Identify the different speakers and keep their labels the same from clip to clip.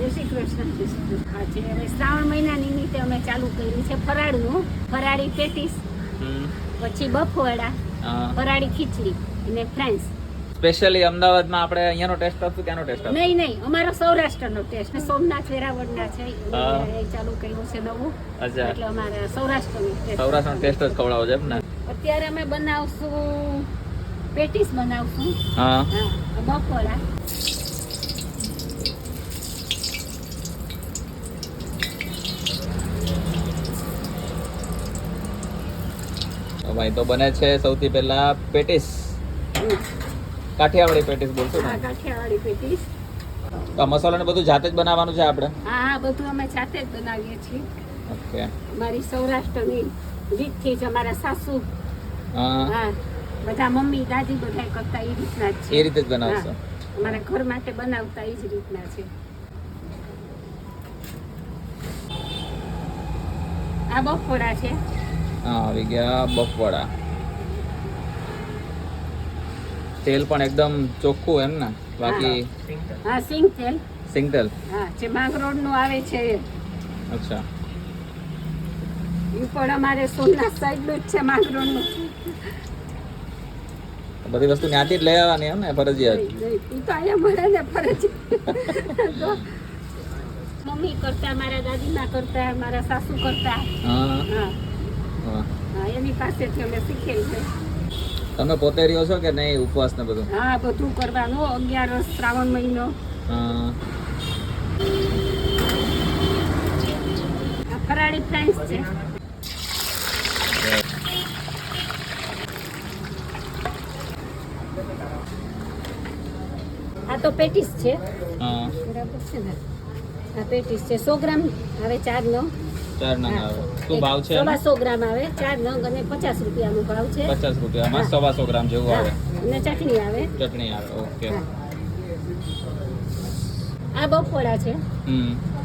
Speaker 1: જય શ્રી કૃષ્ણ. હા છે હવે શ્રાવણ મહિના નિમિત્તે અમે ચાલુ કર્યું છે ફરાળનું. ફરાળી પેટીસ, પછી બફવાડા, ફરાળી ખીચડી અને ફ્રાઈસ.
Speaker 2: સ્પેશિયલી અમદાવાદમાં આપણે અહીંયાનો ટેસ્ટ આપશું, ક્યાંનો ટેસ્ટ આપશું?
Speaker 1: નહીં, અમારો સૌરાષ્ટ્રનો ટેસ્ટ. સોમનાથ વેરાવળના છે એ ચાલુ કર્યું છે નવું.
Speaker 2: અચ્છા,
Speaker 1: એટલે અમારે સૌરાષ્ટ્રનો ટેસ્ટ.
Speaker 2: સૌરાષ્ટ્રનો ટેસ્ટ જ ખવડાવો છે એમ ને?
Speaker 1: અત્યારે અમે બનાવશું પેટીસ બનાવશું.
Speaker 2: હા,
Speaker 1: બફવાડા.
Speaker 2: ભાઈ તો બને છે સૌથી પહેલા પેટીસ, કાઠિયાવાડી પેટીસ બોલશું ને?
Speaker 1: કાઠિયાવાડી પેટીસ.
Speaker 2: તો મસાલો ને બધું જાતે જ બનાવવાનું છે આપણે?
Speaker 1: હા, બધું અમે જાતે જ બનાવીએ છીએ.
Speaker 2: ઓકે.
Speaker 1: મારી સૌરાષ્ટ્રની રીતથી જ અમારા સાસુ,
Speaker 2: હા,
Speaker 1: બધા મમ્મી દાદી બધા કરતા એ રીતના જ છે.
Speaker 2: એ રીતે જ બનાવશો?
Speaker 1: અમારા ઘર માટે બનાવતા એ જ રીતના છે. આ બફોડા છે.
Speaker 2: હા, આવી ગયા બફવાડા. તેલ પણ એકદમ ચોખ્ખું એમ ને? બાકી
Speaker 1: હા, સિંગ તેલ.
Speaker 2: સિંગતેલ?
Speaker 1: હા, જે માંગરોળ નું આવે છે એ.
Speaker 2: અચ્છા,
Speaker 1: એ પણ અમારે સોમનાથ સાઈડ નું જ છે, માંગરોળ નું.
Speaker 2: બધી વસ્તુ ત્યાંથી જ લઈ આવવાની એમ ને? ફરજિયાત?
Speaker 1: એ તો અહીંયા મળે ને ફરજિયાત. મમ્મી કરતા, મારા દાદીમા કરતા, મારા સાસુ કરતા.
Speaker 2: હા,
Speaker 1: હા,
Speaker 2: વાહ.
Speaker 1: એની પાસેથી અમે શીખેલ છે.
Speaker 2: તમે પોતે રહ્યો છો કે નહીં ઉપવાસ ને બધું?
Speaker 1: હા, બધું કરવાનું. 11 શ્રાવણ મહિનો.
Speaker 2: હા,
Speaker 1: આ ફરાળી ફ્રાઈસ છે. આ તો પેટીસ છે.
Speaker 2: હા,
Speaker 1: બરાબર છે ને? આ પેટીસ છે. 100 ગ્રામ આવે, 4 નંગ.
Speaker 2: 4 નંગ આવે. શું ભાવ છે?
Speaker 1: 100 ગ્રામ આવે, 4 નંગ અને 50 રૂપિયાનો ભાવ છે.
Speaker 2: 50 રૂપિયામાં 100 ગ્રામ જેવું આવે.
Speaker 1: અને ચટણી આવે.
Speaker 2: ચટણી આવે. ઓકે.
Speaker 1: હા. આ બફોડા છે.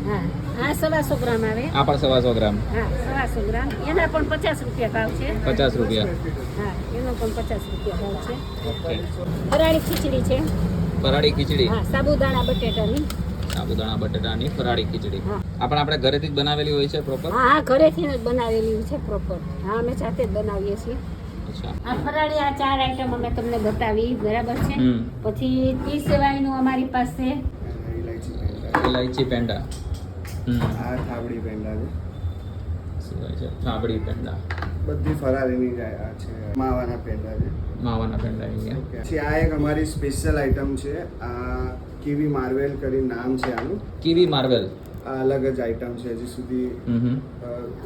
Speaker 1: હા, આ 125 ગ્રામ આવે.
Speaker 2: આ પણ 125 ગ્રામ.
Speaker 1: હા, 125 ગ્રામ. એના પણ 50 રૂપિયા ભાવ છે.
Speaker 2: 50 રૂપિયા.
Speaker 1: હા, એનો પણ 50 રૂપિયા ભાવ છે.
Speaker 2: ઓકે.
Speaker 1: ફરાળી ખીચડી છે.
Speaker 2: ફરાળી ખીચડી?
Speaker 1: હા, સાબુદાણા બટેટાની.
Speaker 2: સાબુદાણા બટેટાની ફરાળી ખીચડી.
Speaker 1: હા.
Speaker 2: આ પણ આપણે ઘરેથી જ બનાવેલી હોય છે પ્રોપર?
Speaker 1: હા, ઘરેથી જ બનાવેલી છે પ્રોપર. હા, અમે જાતે જ બનાવીએ છીએ.
Speaker 2: અચ્છા.
Speaker 1: આ ફરાળી, આ 4 આઈટમ અમે તમને બતાવી, બરાબર છે?
Speaker 2: હમ.
Speaker 1: પછી તે સિવાયનું અમારી પાસે
Speaker 2: ઇલાયચી પેંડા.
Speaker 3: આ થાબડી પેંડા છે.
Speaker 2: સિવાય છે થાબડી પેંડા.
Speaker 3: બધી ફરારીની જાય આ છે. માવાના પેંડા છે.
Speaker 2: માવાના પેંડા અહીંયા.
Speaker 3: પછી આ એક અમારી સ્પેશિયલ આઈટમ છે. આ કીવી માર્વેલ કરીને નામ છે આનું.
Speaker 2: Kiwi Marvel?
Speaker 3: આ અલગ જ આઈટમ છે, હજી સુધી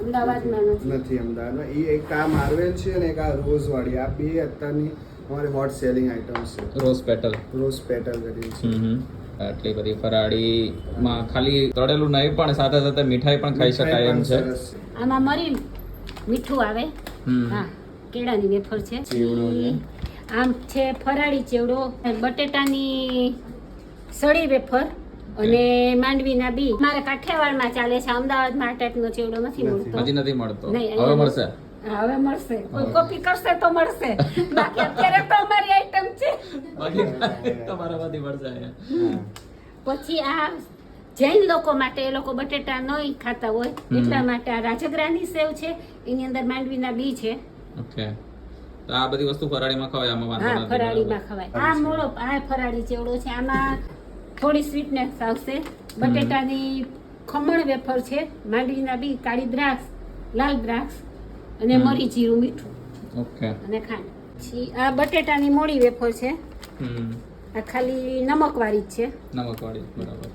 Speaker 1: અમદાવાદમાં
Speaker 3: નથી. અમદાવાદમાં એ એક આ માર્વેલ છે અને એક આ રોઝ વાળી. આ બે અત્યારની અમારી હોટ સેલિંગ આઈટમ્સ છે.
Speaker 2: Rose petal.
Speaker 3: રોઝ પેટલ કરીને છે.
Speaker 2: આટલી બધી ફરાળીમાં ખાલી તળેલું નહીં પણ સાથે સાથે મીઠાઈ પણ ખાઈ શકાય એમ છે.
Speaker 3: સરસ છે.
Speaker 1: આમાં મરી મીઠું આવે. હા, કેળાની વેફર છે.
Speaker 3: ચેવડો છે.
Speaker 1: આમ છે ફરાળી ચેવડો, બટેટાની સળી વેફર અને માંડવીના બી. મારા કાઠિયાવાડમાં ચાલે છે. અમદાવાદમાં આ ટાઈપનો ચેવડો નથી મળતો.
Speaker 2: હજી નથી મળતો?
Speaker 1: નહીં,
Speaker 2: હવે મળશે?
Speaker 1: હા, હવે મળશે. કોઈ કોપી કરશે તો મળશે, બાકી અત્યારે તો અમારી આઈટમ છે.
Speaker 2: બાકી તમારામાંથી મળશે અહીંયા.
Speaker 1: પછી આ જૈન લોકો માટે, એ લોકો બટેટા નહીં ખાતા હોય એટલા માટે આ રાજગરાની સેવ છે. એની અંદર માંડવીના બી છે.
Speaker 2: ઓકે. તો આ બધી વસ્તુ ફરાળીમાં ખવાય? આમાં વાંધો
Speaker 1: હા,
Speaker 2: નથી?
Speaker 1: ફરાળીમાં ખવાય. આ મોળો, આ ફરાળી ચેવડો છે. આમાં થોડી સ્વીટનેસ આવશે. બટેટાની ખમણ વેફર છે, માંડવીના બી, કાળી દ્રાક્ષ, લાલ દ્રાક્ષ અને મરી જીરું મીઠું
Speaker 2: ઓકે.
Speaker 1: અને ખાંડ. પછી આ બટેટાની મોળી વેફર છે. આ ખાલી નમક વાળી જ છે.
Speaker 2: નમક વાળી, બરાબર.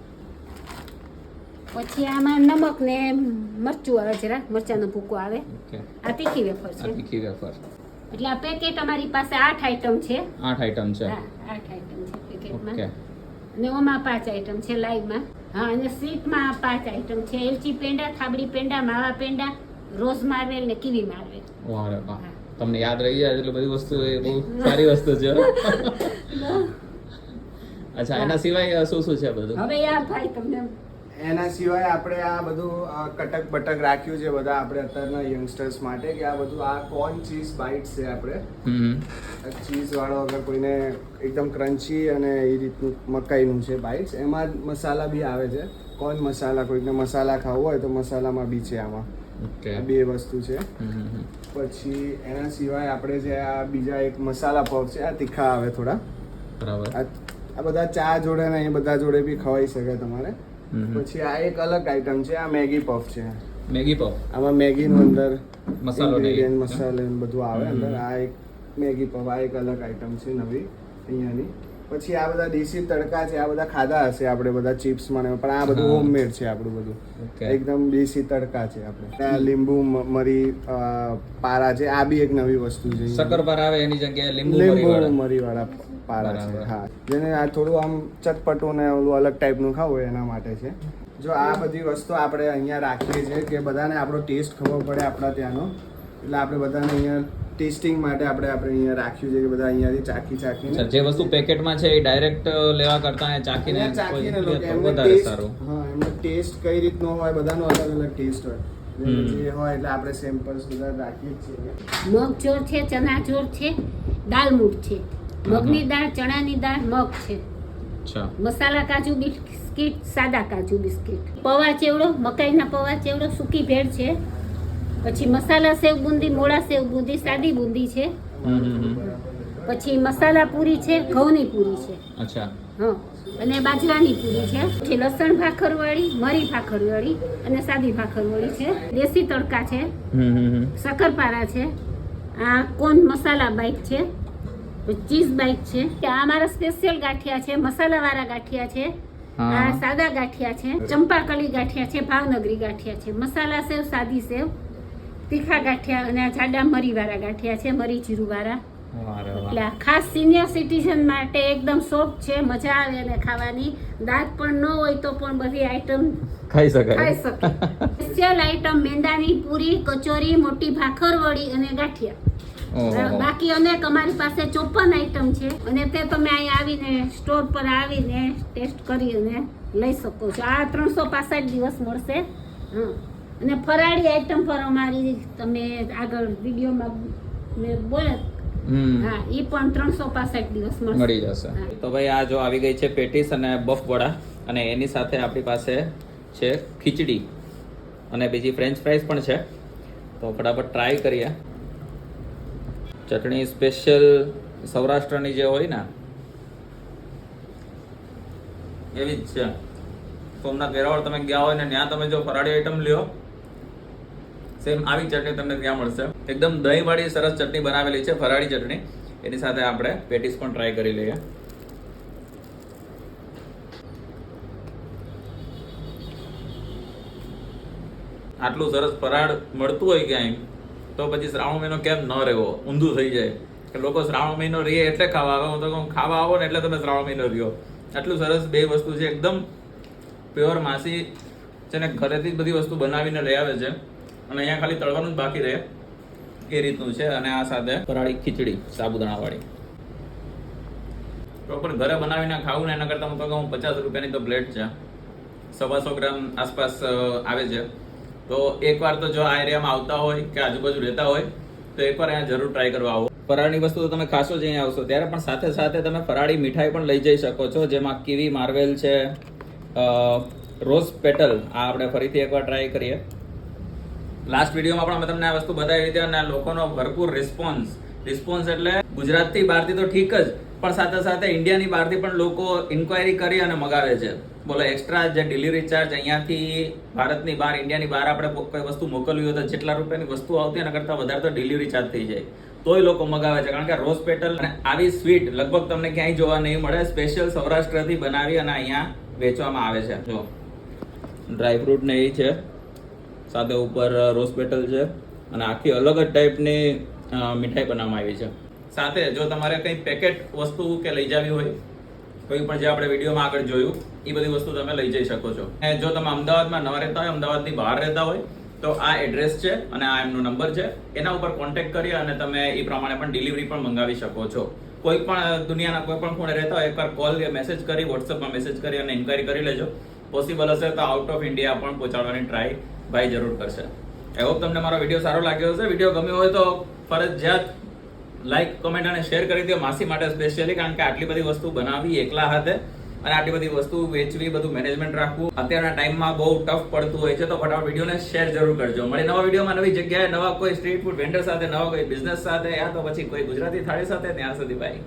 Speaker 1: પછી આમાં નમક ને મરચું આવે, જરા મરચાનો ભૂકો આવે.
Speaker 2: ઓકે.
Speaker 1: આ તીખી વેફર
Speaker 2: આ
Speaker 1: છે.
Speaker 2: તીખી વેફર.
Speaker 1: એટલે આ પેકેટ અમારી પાસે 8 આઈટમ છે.
Speaker 2: 8 આઈટમ છે?
Speaker 1: હા, 8 આઈટમ છે પેકેટમાં.
Speaker 2: ઓકે.
Speaker 1: અને ઓમાં 5 આઈટમ છે લાઈવમાં. હા, અને સ્વીટમાં 5 આઈટમ છે. એલચી પેંડા, થાબડી પેંડા, માવા પેંડા, રોઝ માર્વેલ ને કીવી માર્વેલ.
Speaker 2: વાહ રે વાહ. તમને યાદ રહી જાય એટલે બધી વસ્તુ એ બહુ સારી વસ્તુ છે. અચ્છા, એના સિવાય શું શું છે બધું?
Speaker 1: હવે યાર ભાઈ તમને
Speaker 3: એના સિવાય આપણે આ બધું કટક બટક રાખ્યું છે બધા આપણે અત્યારના યંગસ્ટર્સ માટે કે આ બધું આ કોર્ન ચીઝ બાઇટ્સ છે આપણે. ચીઝ વાળો અગર કોઈને એકદમ ક્રન્ચી અને એ રીતનું મકાઈનું છે બાઇટ્સ. એમાં મસાલા બી આવે છે કોર્ન મસાલા, કોઈને મસાલા ખાવું હોય તો મસાલામાં બી છે આમાં.
Speaker 2: ઓકે.
Speaker 3: આ બે વસ્તુ છે. પછી એના સિવાય આપણે જે આ બીજા એક મસાલા પફ છે, આ તીખા આવે થોડા.
Speaker 2: બરાબર.
Speaker 3: આ બધા ચા જોડે ને એ બધા જોડે બી ખવાઈ શકે તમારે. પછી આ એક અલગ આઈટમ છે, આ મેગી પફ છે.
Speaker 2: Maggi puff.
Speaker 3: આમાં મેગીનું અંદર
Speaker 2: મસાલો
Speaker 3: ઇન્ગ્રેડિયન્ટ મસાલો ને બધું આવે અંદર. આ એક મેગી પફ, આ એક અલગ આઈટમ છે નવી અહીંયાની. પછી આ બધા દેશી તડકા છે, આ બધા ખાધા હશે આપણે બધા ચિપ્સ માં, પણ આ બધું હોમમેડ છે આપણું બધું. એકદમ દેશી તડકા છે આપણે. આ લીંબુ મરી પારા છે, આ બી એક નવી વસ્તુ છે.
Speaker 2: શક્કરપારા આવે એની જગ્યાએ લીંબુ
Speaker 3: મરી વાળા પારા છે. હા, જેને આ થોડું આમ ચટપટું ને ઓલું અલગ ટાઈપનું ખાવું હોય એના માટે છે. જો આ બધી વસ્તુ આપણે અહીંયા રાખીએ છીએ કે બધાને આપણો ટેસ્ટ ખબર પડે આપણા ત્યાંનો, એટલે આપણે બધાને અહીંયા ટેસ્ટિંગ માટે આપણે અહીંયા રાખ્યું છે કે બધા અહીંયાથી ચાખીને
Speaker 2: જે વસ્તુ પેકેટમાં છે એ ડાયરેક્ટ લેવા કરતા ચાખીને
Speaker 3: વધારે સારું. હા, એમનો ટેસ્ટ કઈ રીતનો હોય, બધાનો અલગ અલગ ટેસ્ટ હોય. જે હોય એટલે આપણે સેમ્પલ્સ બધા રાખીએ જ છીએ.
Speaker 1: મગ ચોર છે, ચણા ચોર છે, દાલ મૂઠ છે, મગની દાળ, ચણાની દાળ, મગ છે, મસાલા કાજુ બિસ્કિટ, સાદા કાજુ બિસ્કિટ, પૌવા ચેવડો, મકાઈના પૌવા ચેવડો, સૂકી ભેળ છે, પછી મસાલા સેવ બુંદી, મોળા સેવ બુંદી, સાદી બુંદી છે, પછી મસાલા પૂરી છે, ઘઉંની પૂરી છે.
Speaker 2: અચ્છા.
Speaker 1: હા, અને બાજરાની પૂરી છે, પછી લસણ ભાખરવાળી, મરી ભાખરવાળી અને સાદી ભાખરવાળી છે, દેશી તડકા છે, શક્કરપારા છે, આ કોન મસાલા બાઈક છે, ચીઝ બાઈક છે. આ અમારા સ્પેશિયલ ગાંઠિયા છે, મસાલાવાળા ગાંઠિયા છે, આ સાદા ગાંઠિયા છે, ચંપાકલી ગાંઠિયા છે, ભાવનગરી ગાંઠિયા છે, મસાલા સેવ, સાદી સેવ, તીખા ગાંઠિયા અને આ જાડા મરીવાળા ગાંઠિયા છે, મરી જીરુંવાળા. એટલે આ ખાસ સિનિયર સિટીઝન માટે એકદમ સોફ્ટ છે, મજા આવે અને ખાવાની. દાંત પણ ન હોય તો પણ બધી આઈટમ
Speaker 2: ખાઈ શકે.
Speaker 1: સ્પેશિયલ આઈટમ મેંદાની પૂરી, કચોરી, મોટી ભાખરવડી અને ગાંઠિયા. બાકી અનેક અમારી પાસે 54 આઈટમ છે અને તે તમે અહીં આવીને સ્ટોર પર આવીને ટેસ્ટ કરી અને લઈ શકો છો. આ 365 દિવસ મળશે. અને ફરાળી આઈટમ પર અમારી તમે આગળ વિડીયોમાં મેં બોલે હા, એ પણ 365 દિવસ
Speaker 2: મળી જશે. તો ભાઈ આ જો આવી ગઈ છે પેટીસ અને બફ વડા, અને એની સાથે આપણી પાસે છે ખીચડી અને બીજી ફ્રેન્ચ ફ્રાઈઝ પણ છે. તો ફટાફટ ટ્રાય કરીએ. ચટણી સ્પેશિયલ સૌરાષ્ટ્રની જે હોય ને એવી જ છે. સોમનાથ વેરાવળ તમે ગયા હોય ને ત્યાં તમે જો ફરાળી આઈટમ લ્યો, સેમ આવી ચટણી તમને ત્યાં મળશે. એકદમ દહીં વાળી સરસ ચટણી બનાવેલી છે, ફરાળી ચટણી. એની સાથે આપણે પેટીસ પણ ટ્રાય કરી લઈએ. આટલું સરસ ફરાળ મળતું હોય ક્યાંય તો પછી શ્રાવણ મહિનો કેમ ન રહેવો, ઊંધું થઈ જાય કે લોકો શ્રાવણ મહિનો રહીએ એટલે ખાવા આવે. હું તો કહું ખાવા આવો ને એટલે તમે શ્રાવણ મહિનો રહ્યો. આટલું સરસ બે વસ્તુ છે, એકદમ પ્યોર માસી છે ને ઘરેથી જ બધી વસ્તુ બનાવીને લઈ આવે છે અને અહીંયા ખાલી તળવાનું જ બાકી રહે એ રીતનું છે. અને આ સાથે ફરાળી ખીચડી સાબુદાણા વાળી પ્રોપર ઘરે બનાવીને ખાવું ને એના કરતાં હું તો કહું 50 રૂપિયાની તો પ્લેટ છે, 125 ગ્રામ આસપાસ આવે છે. તો એકવાર તો જો આ એરિયામાં આવતા હોય કે આજુબાજુ રહેતા હોય તો એકવાર અહીંયા જરૂર ટ્રાય કરવા આવો. ફરાળની વસ્તુ તો તમે ખાશો જ અહીંયા આવશો ત્યારે, પણ સાથે સાથે તમે ફરાળી મીઠાઈ પણ લઈ જઈ શકો છો, જેમાં કીવી માર્વેલ છે, રોઝ પેટલ. આ આપણે ફરીથી એકવાર ટ્રાય કરીએ. લાસ્ટ વિડીયોમાં પણ અમે તમને આ વસ્તુ બતાવી હતી અને લોકોનો ભરપૂર રિસ્પોન્સ એટલે ગુજરાતથી બહારથી તો ઠીક જ, પણ સાથે સાથે ઇન્ડિયાની બહારથી પણ લોકો ઇન્ક્વાયરી કરી અને મગાવે છે. બોલો એક્સ્ટ્રા જે ડિલિવરી ચાર્જ અહીંયાથી ભારતની બહાર, ઇન્ડિયાની બહાર આપણે કોઈ વસ્તુ મોકલવી હોય તો જેટલા રૂપિયાની વસ્તુ આવતી એના કરતાં વધારે તો ડિલિવરી ચાર્જ થઈ જાય, તોય લોકો મગાવે છે. કારણ કે રોઝ પેટલ અને આવી સ્વીટ લગભગ તમને ક્યાંય જોવા નહીં મળે. સ્પેશિયલ સૌરાષ્ટ્રથી બનાવી અને અહીંયા વેચવામાં આવે છે. જો ડ્રાયફ્રૂટ ને એ છે, સાથે ઉપર રોઝ પેટલ છે અને આખી અલગ જ ટાઈપની મીઠાઈ બનાવવામાં આવી છે. સાથે જો તમારે કંઈ પેકેટ વસ્તુ કે લઈ જવી હોય, કોઈ પણ જે આપણે વિડીયોમાં આગળ જોયું એ બધી વસ્તુ તમે લઈ જઈ શકો છો. અને જો તમે અમદાવાદમાં ન રહેતા હોય, અમદાવાદની બહાર રહેતા હોય તો આ એડ્રેસ છે અને આ એમનો નંબર છે, એના ઉપર કોન્ટેક્ટ કરી અને તમે એ પ્રમાણે પણ ડિલિવરી પણ મંગાવી શકો છો. કોઈ પણ દુનિયાના કોઈ પણ ખૂણે રહેતા હોય એકવાર કોલ કે મેસેજ કરી, વોટ્સએપમાં મેસેજ કરી અને ઇન્ક્વાયરી કરી લેજો. પોસિબલ હશે તો આઉટ ઓફ ઇન્ડિયા પણ પહોંચાડવાની ટ્રાય ભાઈ જરૂર કરશે. આઈ હોપ તમને મારો વિડીયો સારો લાગ્યો હશે. વિડીયો ગમ્યો હોય તો ફરજિયાત લાઈક, કોમેન્ટ અને શેર કરી દો માસી માટે સ્પેશિયલી, કારણ કે આટલી બધી વસ્તુ બનાવવી એકલા હાથે અને આટલી બધી વસ્તુ વેચવી, બધું મેનેજમેન્ટ રાખવું અત્યારના ટાઈમમાં બહુ ટફ પડતું હોય છે. તો ફટાફટ વિડીયોને શેર જરૂર કરજો. મળે નવા વિડીયોમાં, નવી જગ્યાએ, નવા કોઈ સ્ટ્રીટ ફૂડ વેન્ડર સાથે, નવા કોઈ બિઝનેસ સાથે, યા તો પછી કોઈ ગુજરાતી થાળી સાથે. ત્યાં સુધી બાય.